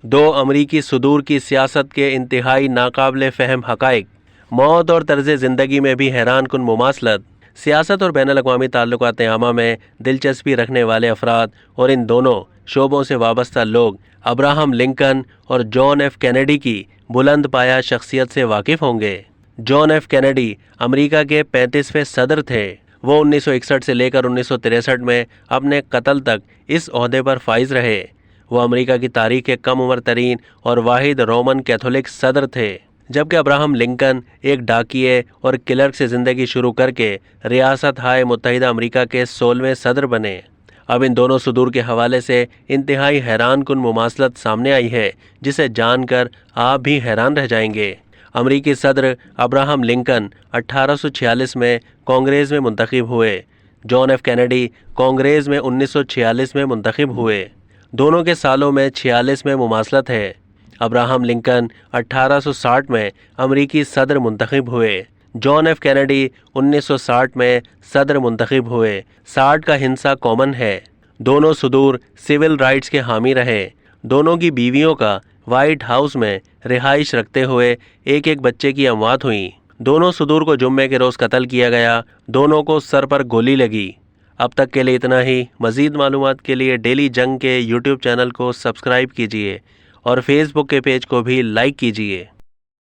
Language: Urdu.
دو امریکی صدور کی سیاست کے انتہائی ناقابل فہم حقائق، موت اور طرز زندگی میں بھی حیران کن مماثلت، سیاست اور بین الاقوامی تعلقات عامہ میں دلچسپی رکھنے والے افراد اور ان دونوں شعبوں سے وابستہ لوگ ابراہم لنکن اور جان ایف کینیڈی کی بلند پایہ شخصیت سے واقف ہوں گے۔ جان ایف کینیڈی امریکہ کے 35ویں صدر تھے۔ وہ 1961 سے لے کر 1963 میں اپنے قتل تک اس عہدے پر فائز رہے۔ وہ امریکہ کی تاریخ کے کم عمر ترین اور واحد رومن کیتھولک صدر تھے، جبکہ ابراہم لنکن ایک ڈاکیے اور کلرک سے زندگی شروع کر کے ریاست ہائے متحدہ امریکہ کے 16ویں صدر بنے۔ اب ان دونوں صدور کے حوالے سے انتہائی حیران کن مماثلت سامنے آئی ہے، جسے جان کر آپ بھی حیران رہ جائیں گے۔ امریکی صدر ابراہم لنکن 1846 میں کانگریس میں منتخب ہوئے۔ جان ایف کینیڈی کانگریس میں 1946 میں منتخب ہوئے۔ دونوں کے سالوں میں 46 میں مماثلت ہے۔ ابراہم لنکن 1860 میں امریکی صدر منتخب ہوئے۔ جان ایف کینیڈی 1960 میں صدر منتخب ہوئے۔ 60 کا ہندسہ کامن ہے۔ دونوں صدور سول رائٹس کے حامی رہے۔ دونوں کی بیویوں کا وائٹ ہاؤس میں رہائش رکھتے ہوئے ایک ایک بچے کی اموات ہوئیں۔ دونوں صدور کو جمعے کے روز قتل کیا گیا۔ دونوں کو سر پر گولی لگی۔ اب تک کے لیے اتنا ہی۔ مزید معلومات کے لیے ڈیلی جنگ کے یوٹیوب چینل کو سبسکرائب کیجیے اور فیس بک کے پیج کو بھی لائک کیجیے۔